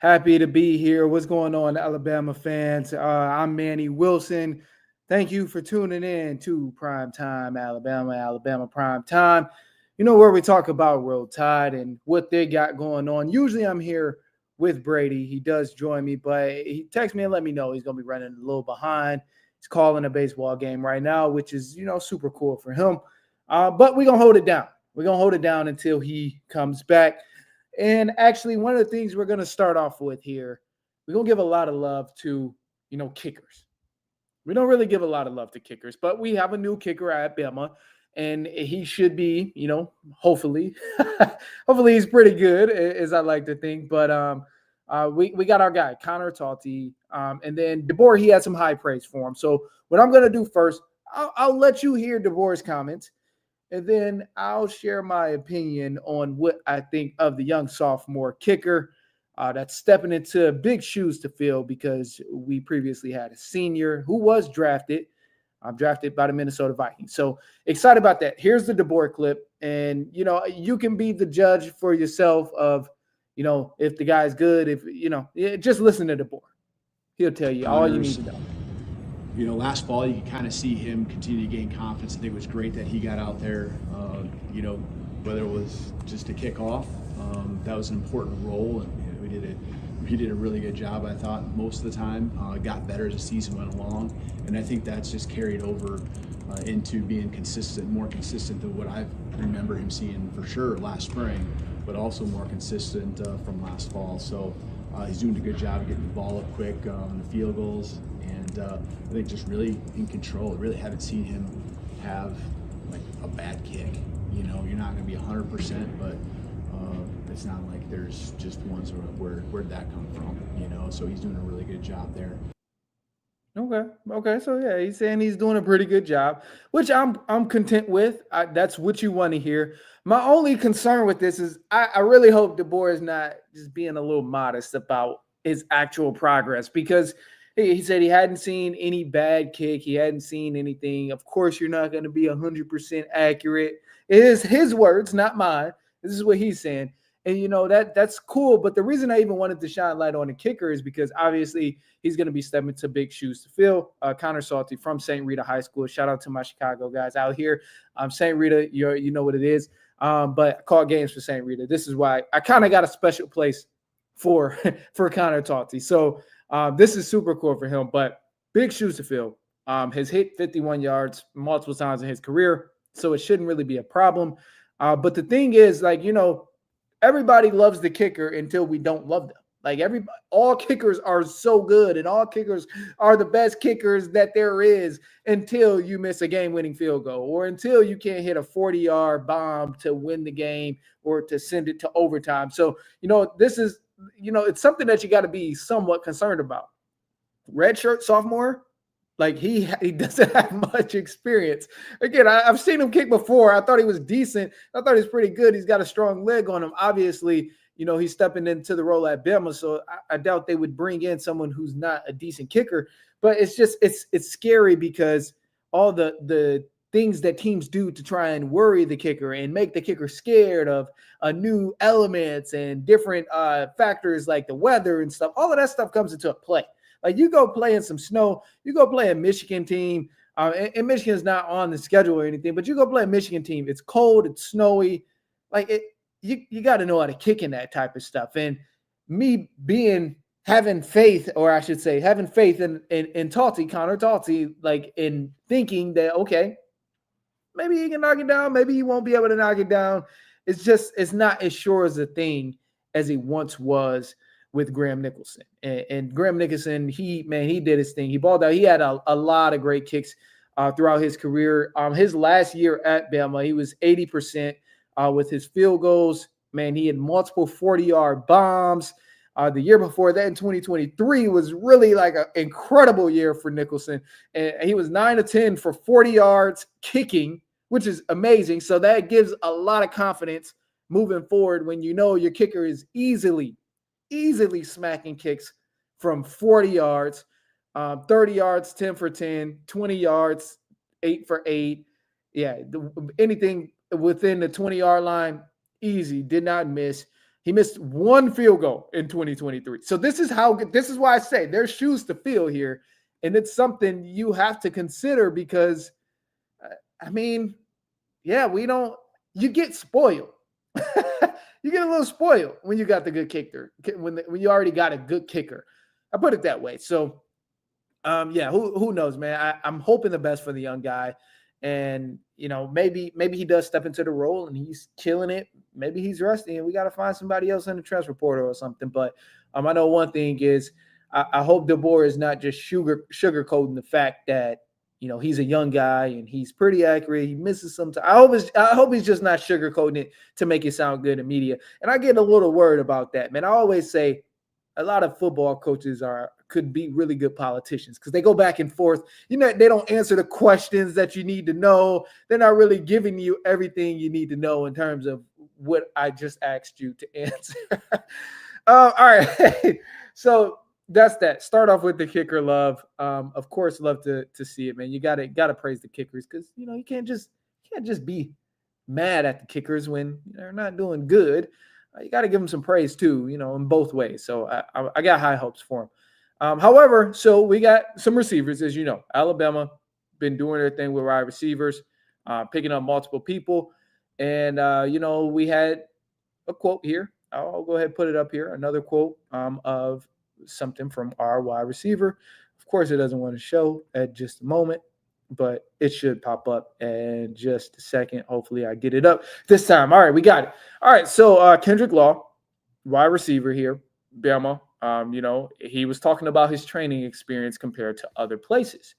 Happy to be here. What's going on, Alabama fans? I'm Manny Wilson. Thank you for tuning in to Primetime Alabama, Alabama Primetime. You know, where we talk about Roll Tide and what they got going on. Usually I'm here with Brady. He does join me, but he texts me and let me know he's going to be running a little behind. He's calling a baseball game right now, which is, super cool for him. But we're going to hold it down. We're going to hold it down until he comes back. And actually, one of the things we're going to start off with here, we're going to give a lot of love to, kickers. We don't really give a lot of love to kickers, but we have a new kicker at Bama, and he should be, hopefully, hopefully he's pretty good, as I like to think. But we got our guy, Connor Talty, and then DeBoer, he had some high praise for him. So what I'm going to do first, I'll let you hear DeBoer's comments. And then I'll share my opinion on what I think of the young sophomore kicker that's stepping into big shoes to fill because we previously had a senior who was drafted by the Minnesota Vikings. So excited about that. Here's the DeBoer clip. And, you can be the judge for yourself of, if the guy's good, just listen to DeBoer. He'll tell you all you need to know. Last fall you could kind of see him continue to gain confidence. I think it was great that he got out there. Whether it was just to kick off, that was an important role, and he did a really good job. I thought most of the time. Got better as the season went along, and I think that's just carried over into being more consistent than what I remember him seeing for sure last spring, but also more consistent from last fall. So he's doing a good job of getting the ball up quick on the field goals. And I think just really in control. I really haven't seen him have like a bad kick. You're not going to be 100%, but it's not like there's just ones where'd that come from? So he's doing a really good job there. Okay. So yeah, he's saying he's doing a pretty good job, which I'm content with. That's what you want to hear. My only concern with this is I really hope DeBoer is not just being a little modest about his actual progress, because he said he hadn't seen any bad kick. He hadn't seen anything. Of course, you're not going to be 100% accurate. It is his words, not mine. This is what he's saying. And, that's cool. But the reason I even wanted to shine light on the kicker is because obviously he's going to be stepping to big shoes to fill. Connor Salty from St. Rita High School. Shout out to my Chicago guys out here. St. Rita, you know what it is. But I call games for St. Rita. This is why I kind of got a special place for Connor Talty. So this is super cool for him, but big shoes to fill. Has hit 51 yards multiple times in his career, so it shouldn't really be a problem. But the thing is, everybody loves the kicker until we don't love them. All kickers are so good, and all kickers are the best kickers that there is until you miss a game-winning field goal, or until you can't hit a 40-yard bomb to win the game or to send it to overtime. So, this is, it's something that you got to be somewhat concerned about. Redshirt sophomore, he doesn't have much experience. Again, I've seen him kick before. I thought he was decent. I thought he was pretty good. He's got a strong leg on him. Obviously, he's stepping into the role at Bama, so I doubt they would bring in someone who's not a decent kicker. But it's just it's scary because all the things that teams do to try and worry the kicker and make the kicker scared of new elements and different factors like the weather and stuff. All of that stuff comes into play. You go play in some snow, you go play a Michigan team, and Michigan's not on the schedule or anything, but you go play a Michigan team. It's cold, it's snowy. You got to know how to kick in that type of stuff. And me having faith in Talty, Connor Talty, in thinking that, okay, maybe he can knock it down, maybe he won't be able to knock it down. It's not as sure as a thing as he once was with Graham Nicholson. And Graham Nicholson, he did his thing. He balled out. He had a lot of great kicks throughout his career. His last year at Bama, he was 80% with his field goals. Man, he had multiple 40-yard bombs. The year before that, in 2023, was really an incredible year for Nicholson. And he was 9 of 10 for 40 yards kicking, which is amazing. So that gives a lot of confidence moving forward when your kicker is easily smacking kicks from 40 yards, 30 yards, 10 for 10, 20 yards, 8 for 8. Yeah, anything within the 20-yard line, easy, did not miss. He missed one field goal in 2023. So this is why I say there's shoes to fill here. And it's something you have to consider because, I mean, yeah, you get spoiled. You get a little spoiled when you got the good kicker, when you already got a good kicker. I put it that way. So, yeah, who knows, man? I'm hoping the best for the young guy, and maybe he does step into the role and he's killing it. Maybe he's rusty, and we got to find somebody else in the transfer portal or something. But I know one thing is I hope DeBoer is not just sugarcoating the fact that he's a young guy and he's pretty accurate. He misses some time. I hope he's just not sugarcoating it to make it sound good in media. And I get a little worried about that, man. I always say a lot of football coaches could be really good politicians because they go back and forth. They don't answer the questions that you need to know. They're not really giving you everything you need to know in terms of what I just asked you to answer. All right. So that's that. Start off with the kicker love. Of course, love to see it, man. You gotta praise the kickers because you can't just be mad at the kickers when they're not doing good. You got to give them some praise too, in both ways. So I got high hopes for them. However, so we got some receivers, as you know. Alabama been doing their thing with wide receivers, picking up multiple people, and we had a quote here. I'll go ahead and put it up here. Another quote of something from our wide receiver. Of course, it doesn't want to show at just a moment, but it should pop up in just a second. Hopefully I get it up this time. All right, we got it. All right, so Kendrick Law, wide receiver here, Bama, he was talking about his training experience compared to other places.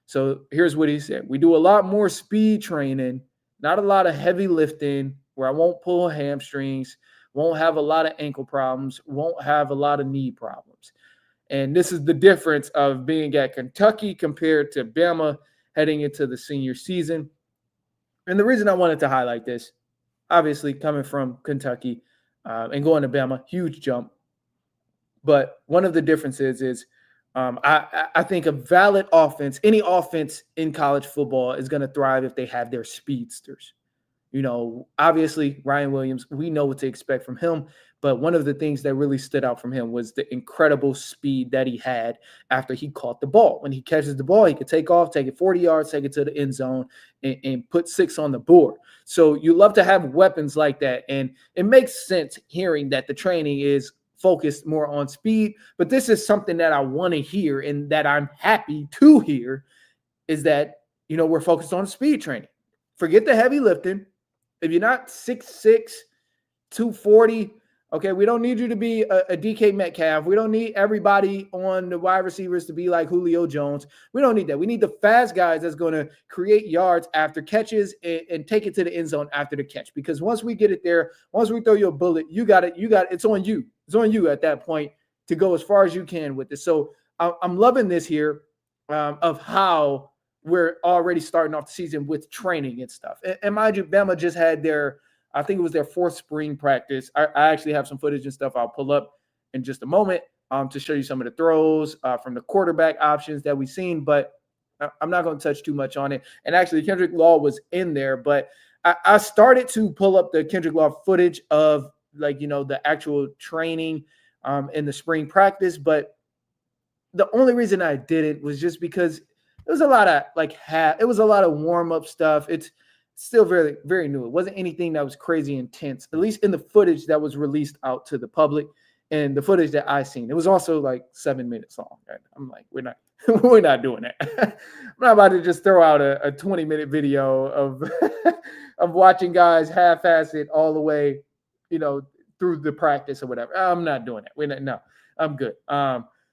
So here's what he said. We do a lot more speed training, not a lot of heavy lifting where I won't pull hamstrings, won't have a lot of ankle problems, won't have a lot of knee problems. And this is the difference of being at Kentucky compared to Bama heading into the senior season. And the reason I wanted to highlight this, obviously coming from Kentucky and going to Bama, huge jump. But one of the differences is I think a valid offense, any offense in college football is going to thrive if they have their speedsters. Obviously, Ryan Williams, we know what to expect from him. But one of the things that really stood out from him was the incredible speed that he had after he caught the ball. When he catches the ball, he could take off, take it 40 yards, take it to the end zone, and put 6 on the board. So you love to have weapons like that. And it makes sense hearing that the training is focused more on speed. But this is something that I want to hear and that I'm happy to hear is that, we're focused on speed training. Forget the heavy lifting. If you're not 6'6", 240, okay, we don't need you to be a DK Metcalf. We don't need everybody on the wide receivers to be like Julio Jones. We don't need that. We need the fast guys that's going to create yards after catches and take it to the end zone after the catch. Because once we get it there, once we throw you a bullet, you got it. It's on you. It's on you at that point to go as far as you can with this. So I'm loving this here of how we're already starting off the season with training and stuff. And mind you, Bama just had I think it was their 4th spring practice. I actually have some footage and stuff I'll pull up in just a moment to show you some of the throws from the quarterback options that we've seen, but I'm not going to touch too much on it. And actually, Kendrick Law was in there, but I started to pull up the Kendrick Law footage of the actual training in the spring practice, but the only reason I didn't was just because it was a lot of it was a lot of warm-up stuff. It's still very, very new. It wasn't anything that was crazy intense, at least in the footage that was released out to the public and the footage that I seen. It was also 7 minutes long. Right? I'm like, we're not doing that. I'm not about to just throw out a 20-minute video of of watching guys half-ass it all the way, through the practice or whatever. I'm not doing that. No, I'm good.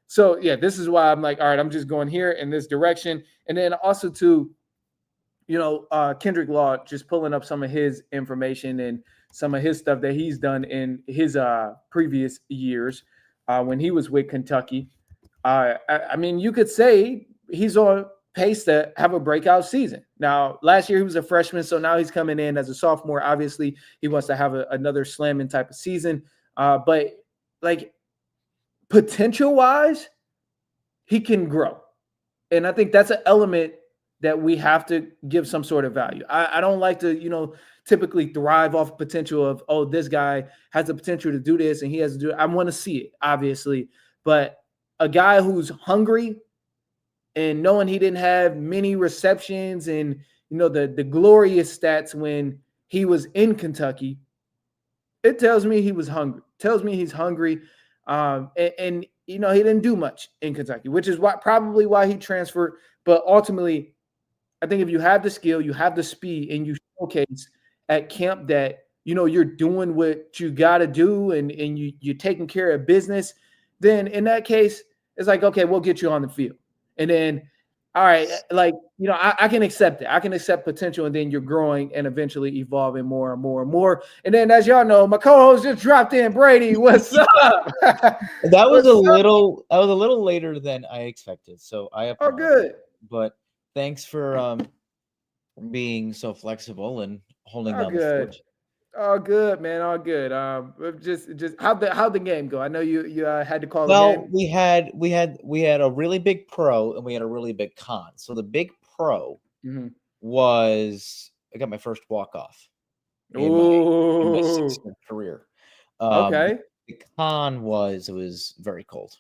So yeah, this is why I'm like, all right, I'm just going here in this direction. And then also too, Kendrick Law, just pulling up some of his information and some of his stuff that he's done in his previous years when he was with Kentucky. I mean, you could say he's on pace to have a breakout season. Now, last year he was a freshman, so now he's coming in as a sophomore. Obviously, he wants to have another slamming type of season. But potential-wise, he can grow. And I think that's an element that we have to give some sort of value. I don't like to, typically thrive off potential of, oh, this guy has the potential to do this and he has to do it. I want to see it, obviously. But a guy who's hungry and knowing he didn't have many receptions and the glorious stats when he was in Kentucky, it tells me he was hungry. Tells me he's hungry, and he didn't do much in Kentucky, which is probably why he transferred. But ultimately, I think if you have the skill, you have the speed, and you showcase at camp that you're doing what you got to do, and you're taking care of business, then in that case, it's like, okay, we'll get you on the field, and then all right, like I can accept it. I can accept potential, and then you're growing and eventually evolving more and more and more. And then, as y'all know, my co-host just dropped in. Brady, what's up? That was a little later than I expected, so I apologize. Oh, good. But thanks for being so flexible and holding Oh, down the good. fort. All good, man. All good. Just how'd the game go? I know you had to call a Well, game. we had a really big pro and we had a really big con. So the big pro was I got my first walk off in my 6-year career. Okay. The con was it was very cold.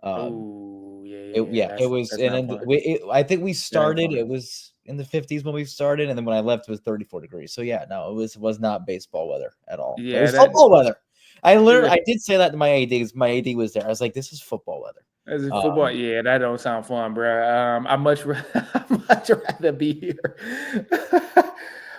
Oh, It was, that's and not then fun. I think we started. fun. It was in the 50s when we started, and then when I left, it was 34 degrees. So yeah, no, it was not baseball weather at all. It Yeah, was football weather. Yeah. I did say that to my AD because my AD was there. I was like, "This is football weather." As a football, yeah, that don't sound fun, bro. I much rather be here.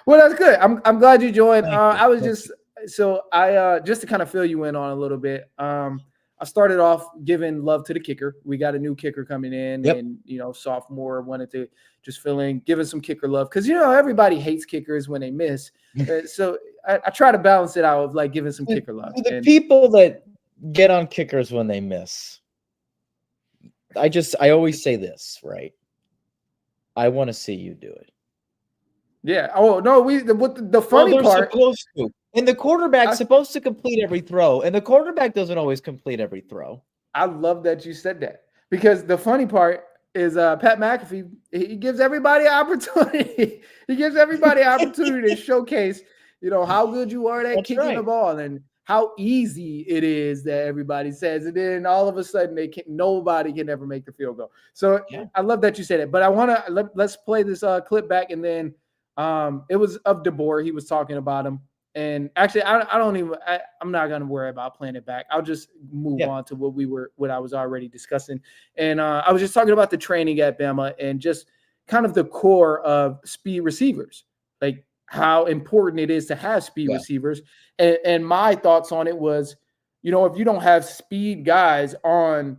Well, that's good. I'm glad you joined. I was just just to kind of fill you in on a little bit. I started off giving love to the kicker. We got a new kicker coming in, Yep. and sophomore wanted to just fill in, giving some kicker love because everybody hates kickers when they miss. So I try to balance it out of like giving some kicker love. The people that get on kickers when they miss. I always say this, right? I want to see you do it. Yeah. Oh no, the funny part. Supposed to. And the quarterback's supposed to complete every throw, and the quarterback doesn't always complete every throw. I love that you said that because the funny part is Pat McAfee. He gives everybody an opportunity. He gives everybody an opportunity to showcase, how good you are at kicking the ball and how easy it is that everybody says. And then all of a sudden, nobody can ever make the field goal. So I love that you said it. But I want to let's play this clip back, and then it was of DeBoer. He was talking about him. And actually, I'm not going to worry about playing it back. I'll just move on to what I was already discussing. And I was just talking about the training at Bama and just kind of the core of speed receivers, like how important it is to have speed receivers. And my thoughts on it was, if you don't have speed guys on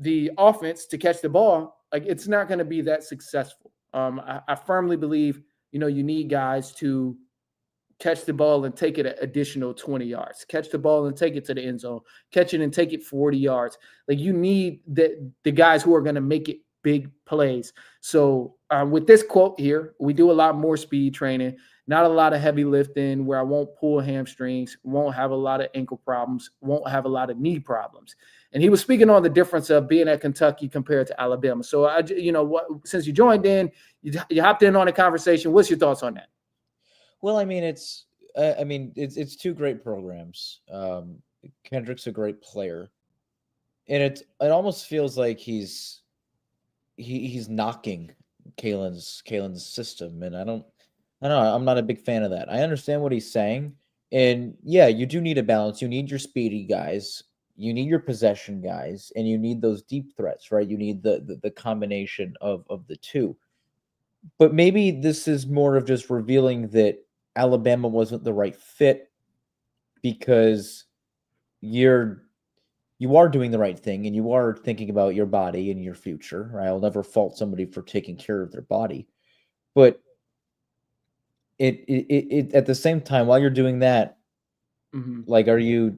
the offense to catch the ball, like it's not going to be that successful. I firmly believe, you need guys to catch the ball and take it an additional 20 yards, catch the ball and take it to the end zone, catch it and take it 40 yards. Like you need the guys who are going to make it big plays. So with this quote here, we do a lot more speed training, not a lot of heavy lifting where I won't pull hamstrings, won't have a lot of ankle problems, won't have a lot of knee problems. And he was speaking on the difference of being at Kentucky compared to Alabama. So since you joined in, you hopped in on a conversation. What's your thoughts on that? Well, I mean, it's two great programs. Kendrick's a great player, and it almost feels like he's knocking Kalen's system, and I don't know. I'm not a big fan of that. I understand what he's saying, and yeah, you do need a balance. You need your speedy guys, you need your possession guys, and you need those deep threats, right? You need the combination of the two. But maybe this is more of just revealing that Alabama wasn't the right fit because you are doing the right thing and you are thinking about your body and your future. Right? I'll never fault somebody for taking care of their body, but it at the same time while you're doing that, like are you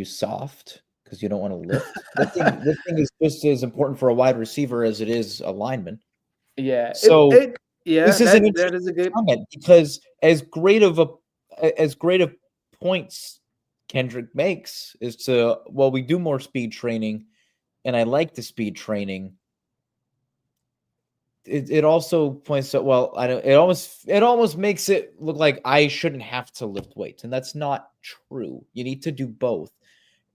soft because you don't want to lift? This thing is just as important for a wide receiver as it is a lineman. Yeah. So this is that is a good comment because as great of points Kendrick makes is we do more speed training, and I like the speed training. it also points to, well, I don't, it almost makes it look like I shouldn't have to lift weights, and that's not true. You need to do both.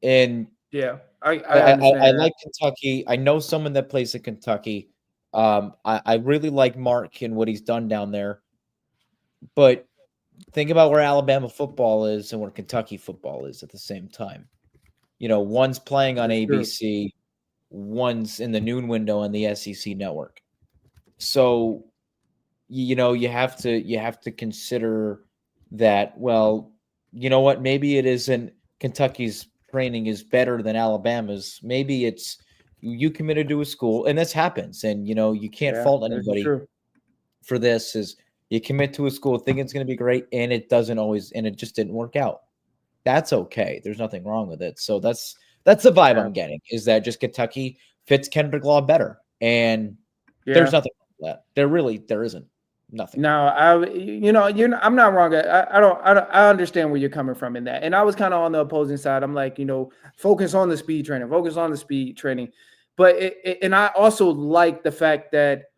And Yeah, I I understand that. like Kentucky. I know someone that plays in Kentucky. I really like Mark and what he's done down there. But think about where Alabama football is and where Kentucky football is at the same time. One's playing on That's true. ABC, one's in the noon window on the SEC network. So, you have to consider that, well, you know what, maybe it isn't Kentucky's training is better than Alabama's. Maybe it's you committed to a school, and this happens, and you can't Yeah, fault this is anybody true. for this. Is you commit to a school thinking it's going to be great, and it doesn't always, and it just didn't work out. That's okay. There's nothing wrong with it. So that's the vibe Yeah, I'm getting, is that just Kentucky fits Kendrick Law better, and there's yeah. nothing wrong with that. There isn't nothing. No, I'm not wrong. I understand where you're coming from in that. And I was kind of on the opposing side. I'm like, focus on the speed training, focus on the speed training. But and I also like the fact that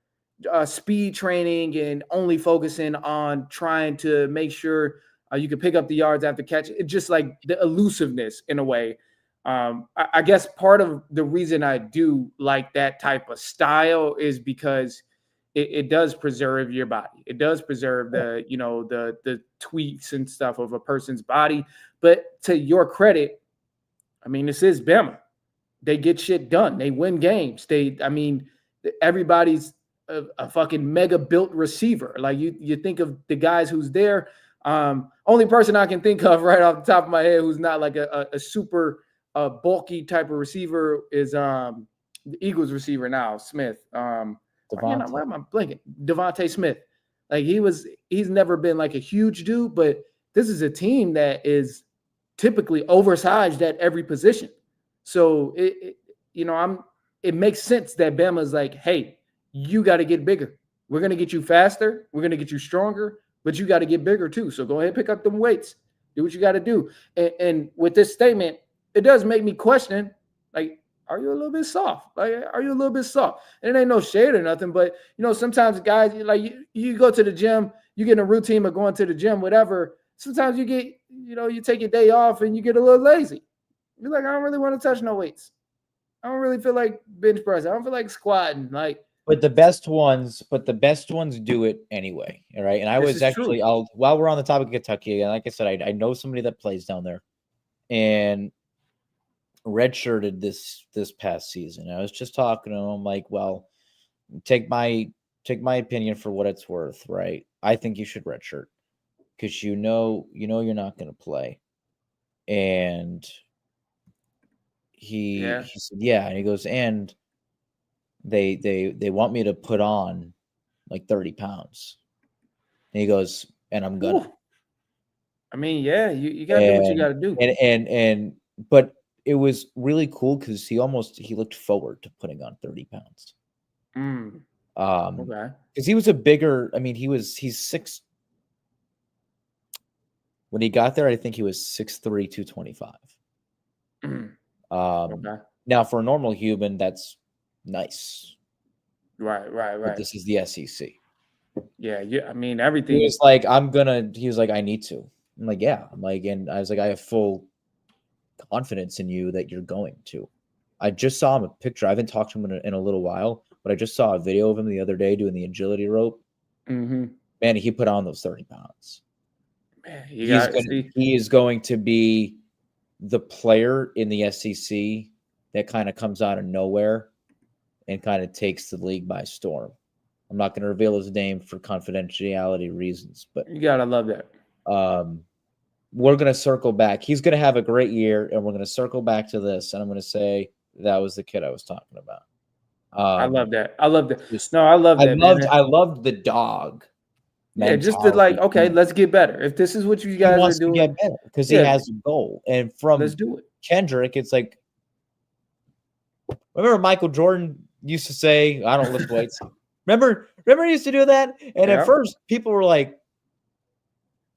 speed training and only focusing on trying to make sure you can pick up the yards after catch. It's just like the elusiveness in a way. I guess part of the reason I do like that type of style is because it does preserve your body. It does preserve the tweaks and stuff of a person's body. But to your credit, I mean, this is Bama. They get shit done. They win games. Everybody's a fucking mega built receiver. Like you think of the guys who's there. Only person I can think of right off the top of my head who's not like a super bulky type of receiver is the Eagles receiver now, Smith. Why am I blanking? Devontae Smith. Like he's never been like a huge dude, but this is a team that is typically oversized at every position. So it makes sense that Bama's like, hey, you got to get bigger. We're gonna get you faster. We're gonna get you stronger, but you got to get bigger too. So go ahead, pick up them weights. Do what you got to do. And with this statement, it does make me question, like, are you a little bit soft? Like, are you a little bit soft? And it ain't no shade or nothing, but sometimes guys, like you go to the gym, you get in a routine of going to the gym, whatever. Sometimes you get, you take your day off and you get a little lazy. You're like, I don't really want to touch no weights. I don't really feel like bench press. I don't feel like squatting. Like, But the best ones do it anyway. All right. And I this was is true. actually, while we're on the topic of Kentucky, and like I said, I know somebody that plays down there, and redshirted this past season. I was just talking to him. I'm like, well, take my opinion for what it's worth, right? I think you should redshirt because you're not going to play. And he said, yeah, and he goes, and they want me to put on like 30 pounds. And he goes, and I'm gonna. Ooh. I mean, yeah, you gotta do what you gotta do. But it was really cool because he looked forward to putting on 30 pounds. Okay. Because he was a bigger, I mean, he's 6. When he got there, I think he was 6'3", 225. Okay. Now for a normal human, that's nice. Right. But this is the SEC. Yeah. I mean, everything. He was like, I need to. I'm like, yeah. I'm like, and I was like, I have full confidence in you that you're going to. I just saw him a picture. I haven't talked to him in a little while, but I just saw a video of him the other day doing the agility rope. Mm-hmm. Man, he put on those 30 pounds. Man, he is going to be the player in the SEC that kind of comes out of nowhere and kind of takes the league by storm. I'm not going to reveal his name for confidentiality reasons, but you gotta love that. We're going to circle back. He's going to have a great year, and we're going to circle back to this, and I'm going to say that was the kid I was talking about. I love that. I love that. I loved the dog. Yeah, just to like, okay, let's get better. If this is what you guys are doing, to get better because he has a goal. And from let's do it. Kendrick, it's like, remember Michael Jordan used to say, "I don't lift weights." Remember he used to do that, and at first people were like,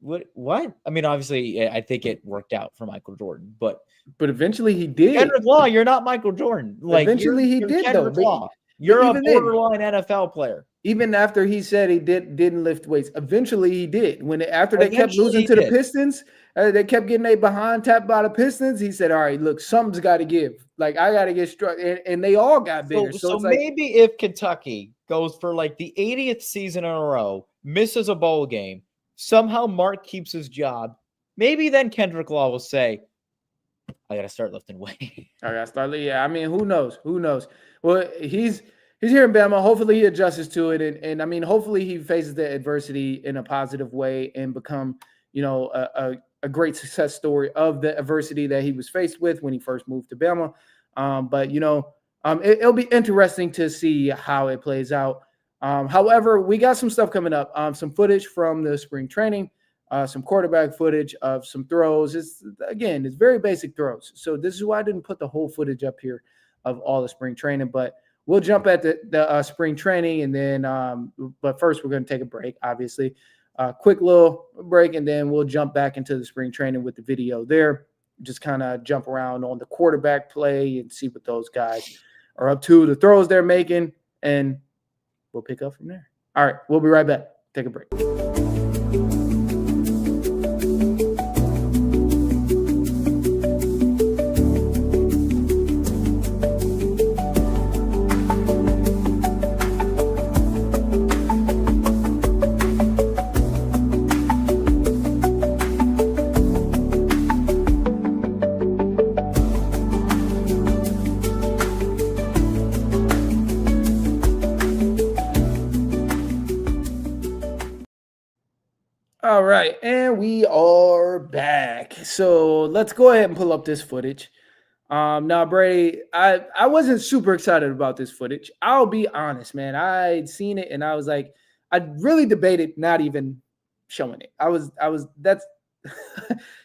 "What?" I mean, obviously, I think it worked out for Michael Jordan, but eventually he did. Kendrick Law, you're not Michael Jordan. Like eventually he did, Kendrick though. Law. You're a borderline NFL player. even after he said he didn't lift weights, eventually he did. After they kept Eventually losing he to the did. Pistons, they kept getting a behind tapped by the Pistons. He said, "All right, look, something's got to give. Like I got to get struck," and they all got bigger. So it's like maybe if Kentucky goes for like the 80th season in a row, misses a bowl game, somehow Mark keeps his job, maybe then Kendrick Law will say, I got to start lifting weight. I got to start. Yeah, I mean, who knows? Who knows? Well, he's here in Bama. Hopefully, he adjusts to it, and I mean, hopefully, he faces the adversity in a positive way and become, a great success story of the adversity that he was faced with when he first moved to Bama. But it'll be interesting to see how it plays out. However, we got some stuff coming up. Some footage from the spring training. Some quarterback footage of some throws. It's very basic throws. So this is why I didn't put the whole footage up here of all the spring training. But we'll jump at the spring training, and then. But first, we're going to take a break. Obviously, quick little break, and then we'll jump back into the spring training with the video there. Just kind of jump around on the quarterback play and see what those guys are up to, the throws they're making, and we'll pick up from there. All right, we'll be right back. Take a break. All right, and we are back. So let's go ahead and pull up this footage. Now, Brady, I wasn't super excited about this footage. I'll be honest, man. I'd seen it and I was like, I really debated not even showing it. That's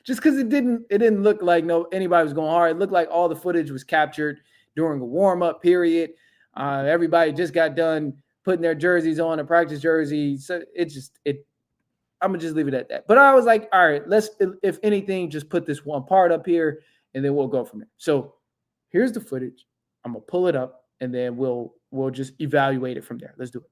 just because it didn't look like anybody was going hard. It looked like all the footage was captured during a warm-up period. Everybody just got done putting their jerseys on, a practice jersey. So I'm gonna just leave it at that. But I was like, all right, let's, if anything, just put this one part up here and then we'll go from there. So here's the footage. I'm gonna pull it up and then we'll just evaluate it from there. Let's do it.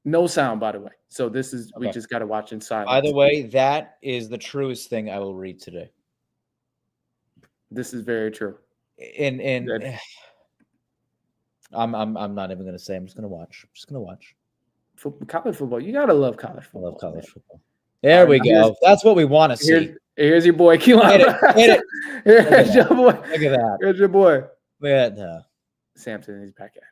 No sound, by the way. So this is, we just got to watch in silence. By the way, that is the truest thing I will read today. This is very true. And I'm not even gonna say. I'm just gonna watch. College football. You gotta love college football. I love college football. There we go. That's what we want to see. Here's your boy, Keelan. Hit it. Here's your boy. Look at that. Here's your boy. Look at that. Samson is back at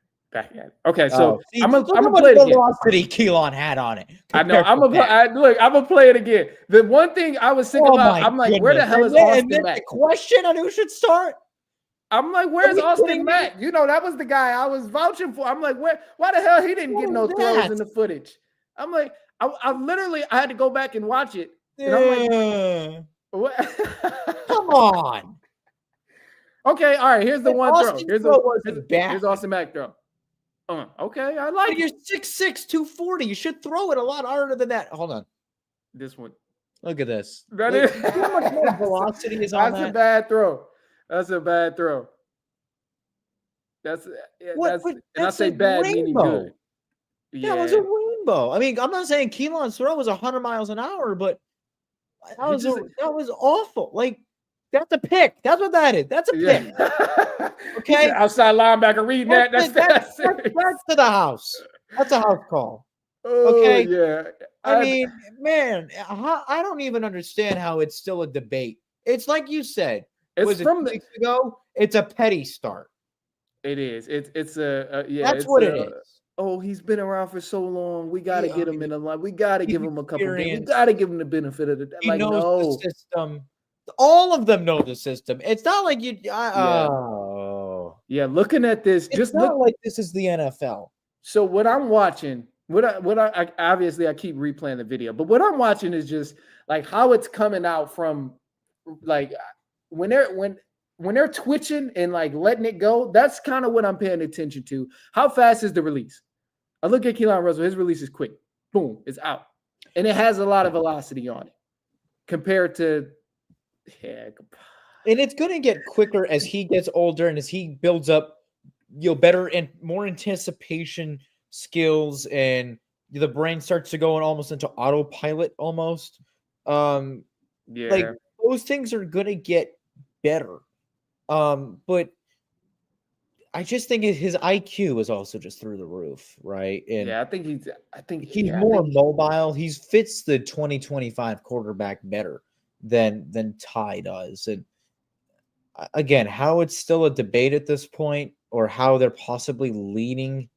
it. Okay, so I'm gonna play it again. Velocity Keelan had on it. I know. I'm gonna play it again. The one thing I was thinking about, I'm like, where the hell is Austin Mack? The question on who should start. I'm like, where's Austin Mack? That was the guy I was vouching for. I'm like, why the hell he didn't get no throws in the footage? I'm like, I had to go back and watch it. And I'm like, what? Come on. Okay, all right. Here's the one throw. Here's Austin Mack throw. Okay, I like it. You're 6'6", 240. You should throw it a lot harder than that. Hold on. This one. Look at this. That is how much more velocity is on that? That's a bad throw. That's a bad throw. And I say bad meaning good. Yeah, it was a rainbow. I mean, I'm not saying Keelan's throw was 100 miles an hour, but that was awful. Like, that's a pick. That's what that is. That's a pick. Okay. Outside linebacker reading that. That's to the house. That's a house call. Oh, okay. Yeah. I mean, man, I don't even understand how it's still a debate. It's like you said. It's from 2 weeks ago. It's a petty start. It is. It's a That's what it is. Oh, he's been around for so long. We got to get him in the line. We got to give him a couple games. We got to give him the benefit of the doubt. He knows the system. All of them know the system. It's not like you. Yeah. Looking at this, it's not like this is the NFL. So what I'm watching, I obviously I keep replaying the video, but what I'm watching is just like how it's coming out from, like when they're twitching and like letting it go. That's kind of what I'm paying attention to. How fast is the release? I look at Keelan Russell. His release is quick. Boom, it's out, and it has a lot of velocity on it compared to. Yeah. And it's going to get quicker as he gets older and as he builds up, better and more anticipation skills, and the brain starts to go almost into autopilot almost. Like Yeah. those things are gonna get better. But I just think his IQ is also just through the roof, right? And Yeah, I think he's. I think. he's Yeah, I more think. mobile. He fits the 2025 quarterback better than Ty does. And again, how it's still a debate at this point, or how they're possibly leaning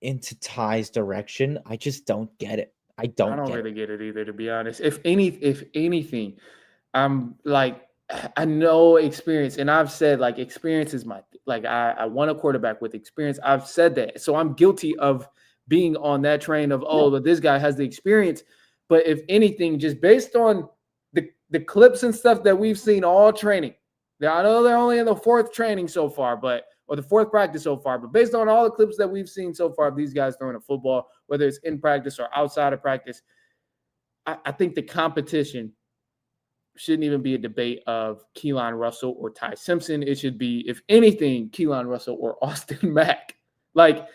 into Ty's direction, I just don't get it. I I don't don't get it. really get it either, to be honest. If anything, I'm like, I know experience, and I've said like experience is my like I want a quarterback with experience. I've said that, so I'm guilty of being on that train of Yeah. but this guy has the experience. But if anything, just based on the clips and stuff that we've seen all training, now I know they're only in the fourth training so far, or the fourth practice so far, but based on all the clips that we've seen so far of these guys throwing a football, whether it's in practice or outside of practice, I think the competition shouldn't even be a debate of Keelan Russell or Ty Simpson. It should be, if anything, Keelan Russell or Austin Mack. Like,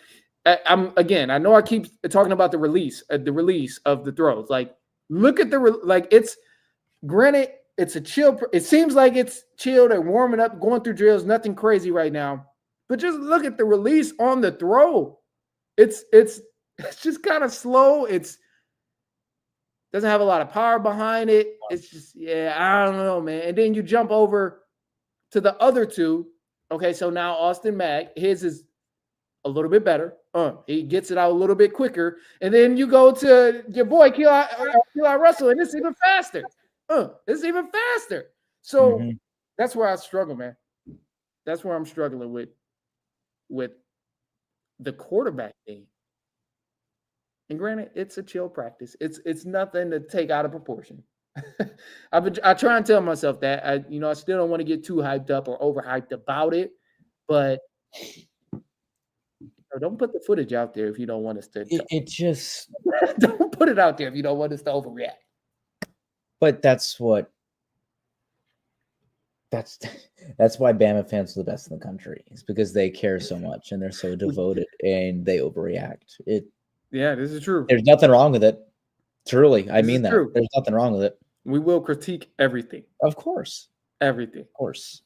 I know I keep talking about the release of the throws. Like, look at it's granted, it's a chill. It seems like it's chilled and warming up, going through drills, nothing crazy right now. But just look at the release on the throw. It's just kind of slow. It's doesn't have a lot of power behind it. It's just, I don't know, man. And then you jump over to the other two. Okay, so now Austin Mack, his is a little bit better. He gets it out a little bit quicker. And then you go to your boy Keelan Russell, and it's even faster. It's even faster. So that's where I struggle, man. That's where I'm struggling with the quarterback thing. And granted, it's a chill practice. It's nothing to take out of proportion. I try and tell myself that. I still don't want to get too hyped up or overhyped about it, but don't put the footage out there if you don't want us to. It just Don't put it out there if you don't want us to overreact. But that's why Bama fans are the best in the country. It's because they care so much and they're so devoted and they overreact. Yeah, this is true. There's nothing wrong with it. Truly, I mean that. True. There's nothing wrong with it. We will critique everything. Of course. Everything. Of course.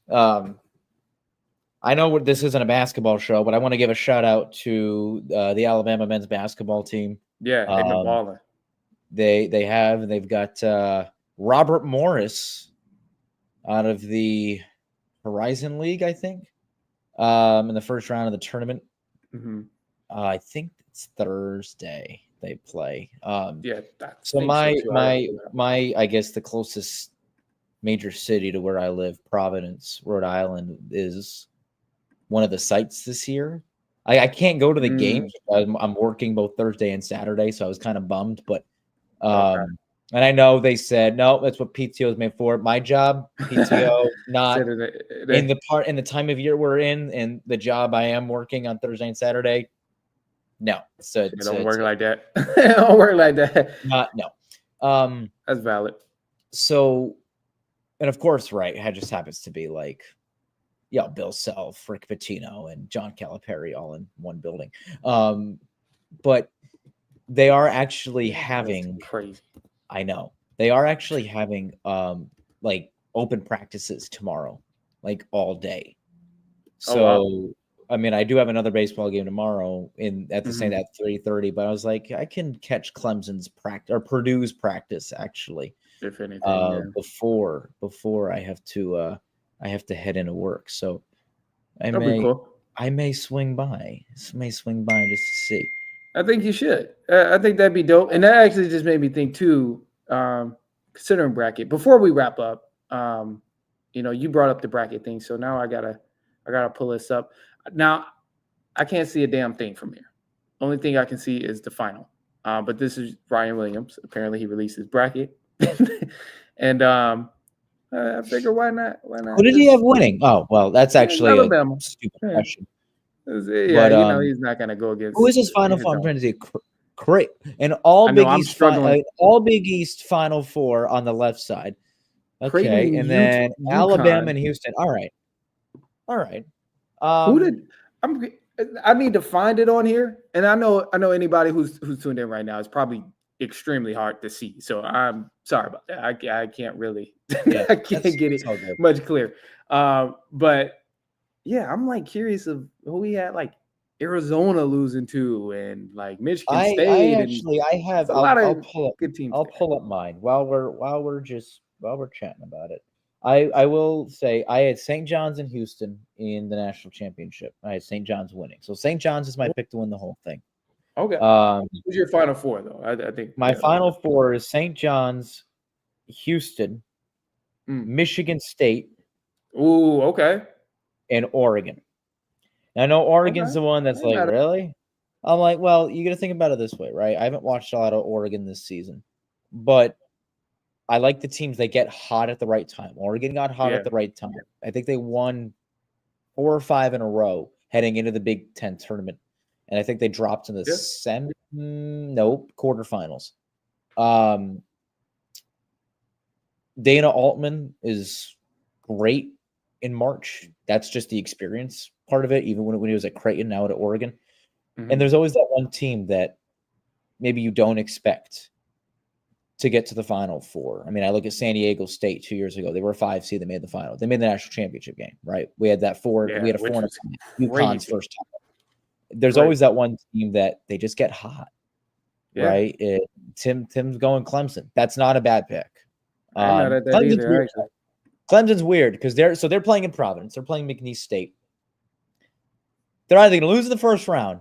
I know this isn't a basketball show, but I want to give a shout out to the Alabama men's basketball team. Yeah, they've been balling. They've got Robert Morris out of the Horizon League, I think, in the first round of the tournament. I think it's Thursday they play. So my I guess the closest major city to where I live, Providence, Rhode Island, is one of the sites this year. I can't go to the games. I'm working both Thursday and Saturday, so I was kind of bummed. But and I know they said no, that's what PTO is made for. My job, PTO, not in the time of year we're in, and the job I am working on Thursday and Saturday. No, so it don't work like that. It don't work like that. No. That's valid. So, and of course, right, it just happens to be like, Bill Self, Rick Pitino, and John Calipari all in one building. But they are actually having crazy. I know they are actually having like open practices tomorrow, like all day. So. Wow. I mean, I do have another baseball game tomorrow at the same at 3:30, but I was like, I can catch Clemson's practice or Purdue's practice actually, if anything, before I have to head into work. So I may swing by. Just to see. I think you should. I think that'd be dope, and that actually just made me think too. Considering bracket before we wrap up, you brought up the bracket thing, so now I gotta pull this up. Now, I can't see a damn thing from here. Only thing I can see is the final. But this is Ryan Williams. Apparently, he released his bracket, and I figure why not? Who did he have winning? Oh, well, that's actually Alabama. A stupid question. Yeah, but, he's not gonna go against. Who is his Final Four? I'm trying to say, great, and all Big East Final Four on the left side. Okay, and then UConn. Alabama and Houston. All right. I need to find it on here, and I know anybody who's tuned in right now is probably extremely hard to see. So I'm sorry about that. I can't really Yeah, I can't get it that's all good. much clear. But yeah, I'm like curious of who we had like Arizona losing to, and like Michigan I State, and actually I have it's a lot I'll of pull up good teams I'll there. pull up mine while we're chatting about it. I will say I had St. John's and Houston in the national championship. I had St. John's winning. So St. John's is my pick to win the whole thing. Okay, Um, who's your final four though? I think my final four is St. John's, Houston, Mm. Michigan State, Ooh, okay. and Oregon. And I know Oregon's Okay. the one that's Ain't like, bad. really? I'm like, well, you got to think about it this way, right? I haven't watched a lot of Oregon this season, but I like the teams that get hot at the right time. Oregon got hot Yeah. at the right time. I think they won 4 or 5 in a row heading into the Big Ten tournament, and I think they dropped in the quarterfinals. Dana Altman is great in March. That's just the experience part of it, even when he was at Creighton, now at Oregon. Mhm. And there's always that one team that maybe you don't expect to get to the Final Four. I mean, I look at San Diego State 2 years ago. They were a 5 seed. They made the final. They made the national championship game, right? We had that four. Yeah, We had a which 4 was UConn's crazy. first time. There's Right. always that one team that they just get hot, Yeah. right? Tim's going Clemson. That's not a bad pick. I'm not at that Clemson's either, weird. actually. Clemson's weird because they're playing in Providence. They're playing McNeese State. They're either going to lose in the first round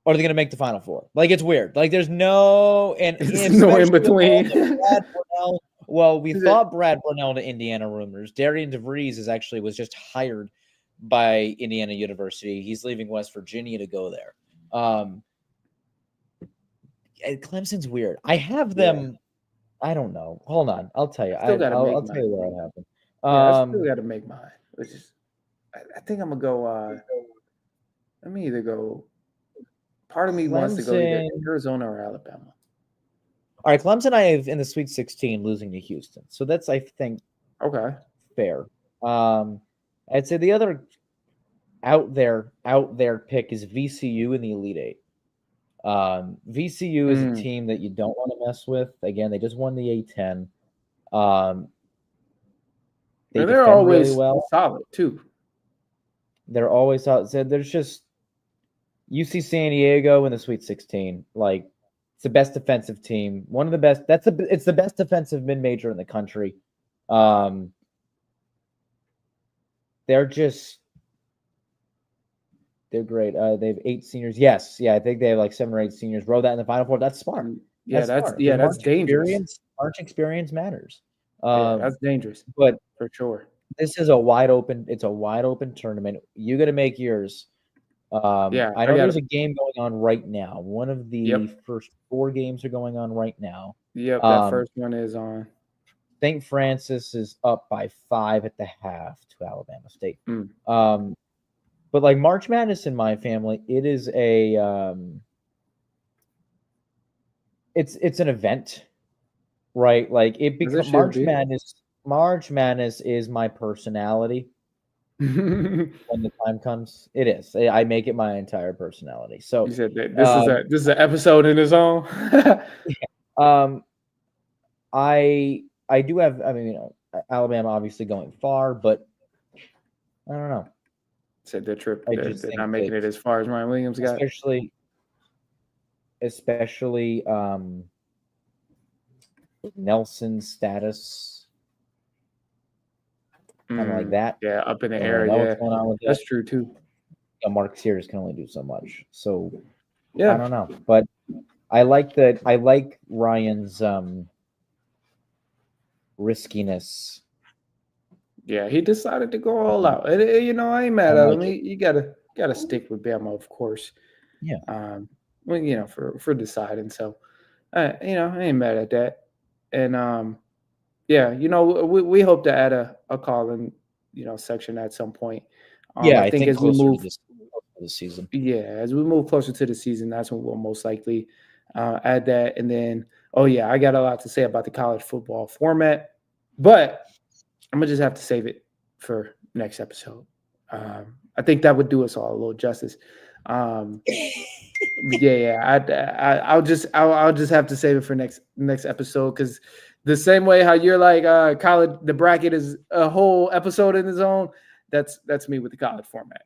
or they're going to make the Final Four. Like, it's weird. Like, there's no and no in between. Brad Burnell, well, we thought Brad Burnell to Indiana rumors. Darian DeVries was just hired by Indiana University. He's leaving West Virginia to go there. Clemson's weird. I have them. Yeah. I don't know. Hold on. I'll tell you. I'll tell you where I have them. I still got to make mine. Which is, I think I'm gonna go. Let me either go. Part of me wants to go either Arizona or Alabama. All right, Clemson I have in the Sweet 16 losing to Houston. So that's, I think, okay, fair. I'd say the other out there pick is VCU in the Elite Eight. VCU is a team that you don't want to mess with. Again, they just won the A10. They're always really well. Solid too. They're always solid. So there's just UC San Diego in the Sweet 16. Like, it's the best defensive team. One of the best. It's the best defensive mid-major in the country. They're great. They have 8 seniors. Yes, yeah, I think they have like 7 or 8 seniors. Row that in the Final Four. That's smart. That's dangerous. March experience matters. That's dangerous. But for sure, this is a wide open. It's a wide open tournament. You got to make yours. I know there's a game going on right now. One of the first 4 games are going on right now. Yep, that first one is on. St. Francis is up by 5 at the half to Alabama State. But like March Madness in my family, it is a it's an event, right? Like it becomes March Madness is my personality. When the time comes, it is. I make it my entire personality. So you said that this is an episode in its own. I do have. I mean, Alabama obviously going far, but I don't know. Said their trip. They're not making it as far as Ryan Williams got. Especially Nelson's status. Kind of like that. Yeah, up in the air. Yeah, what's going on with that's true too. Mark Sears can only do so much. So yeah, I don't know, but I like that. I like Ryan's riskiness. Yeah, he decided to go all out. And, I ain't mad at him. You gotta stick with Bama, of course. Yeah. Well, for deciding. So, I ain't mad at that. And yeah, we hope to add a call-in, section at some point. I think as we move to the season. Yeah, as we move closer to the season, that's when we'll most likely add that. And then, I got a lot to say about the college football format, but I'm gonna just have to save it for next episode. I think that would do us all a little justice. Um, I'll just have to save it for next episode because the same way how you're like college, the bracket is a whole episode in its own. That's me with the college format.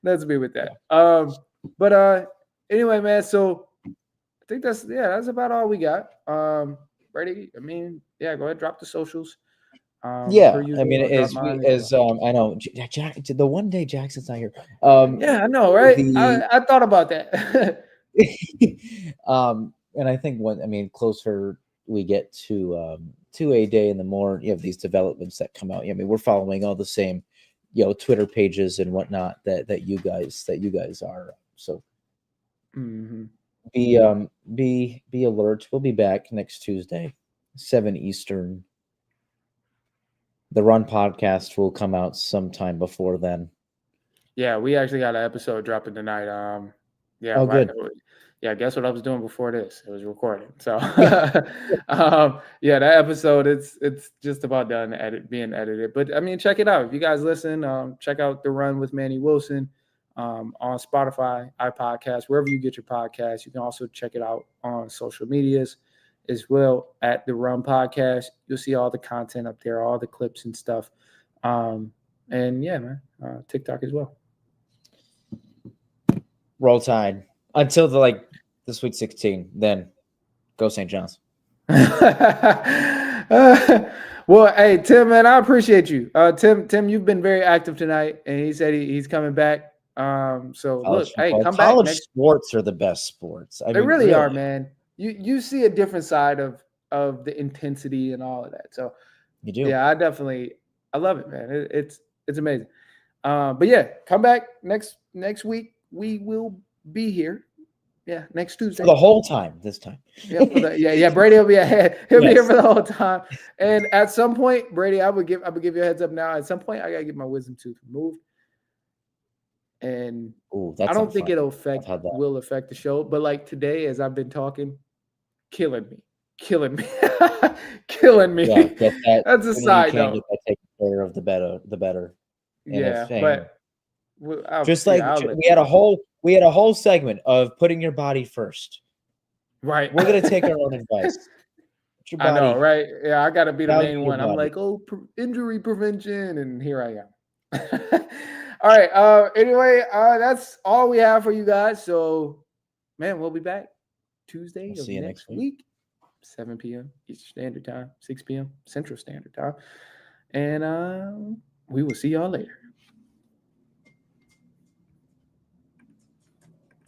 That's me with that. But anyway, man. So I think that's about all we got. Brady, I mean, yeah, go ahead, drop the socials. Yeah, Per I mean, usual, I'll drop mine as well. I know Jack, the one day Jackson's not here. Yeah, I know, right? The I thought about that. and I think closer we get to a day in the morning, you have these developments that come out. I mean, we're following all the same, Twitter pages and whatnot that you guys are. So Mm-hmm. be alert. We'll be back next Tuesday, 7 Eastern. The Run podcast will come out sometime before then. Yeah, we actually got an episode dropping tonight. Good. Yeah, guess what I was doing before this? It was recording. So, that episode it's just about done being edited. But I mean, check it out if you guys listen. Check out The Run with Manny Wilson on Spotify, iPodcast, wherever you get your podcasts. You can also check it out on social medias as well at The Run Podcast. You'll see all the content up there, all the clips and stuff. And yeah, man, TikTok as well. Roll Tide until this week 16. Then go St. John's. Well, hey Tim, man, I appreciate you. Tim, you've been very active tonight, and he said he's coming back. So look, hey, come back. College sports are the best sports. They really are, man. You see a different side of the intensity and all of that. So you do. Yeah, I love it, man. It's amazing. But yeah, come back next week. We will be here. Yeah, next Tuesday. For the whole time this time. Brady will be ahead. He'll be here for the whole time. And at some point, Brady, I would give you a heads up now. At some point, I gotta get my wisdom tooth removed. And I don't think will affect the show. But like today, as I've been talking, killing me. killing me. Yeah, get that. That's a side note. Get that taken care of, the better. Yeah, but we had a whole segment of putting your body first. Right. We're gonna take our own advice. I know, right? Yeah, I gotta be the main one. I'm like, injury prevention, and here I am. All right. Anyway, that's all we have for you guys. So, man, we'll be back Tuesday of next week. 7 p.m. Eastern Standard Time, 6 p.m. Central Standard Time. And we will see y'all later.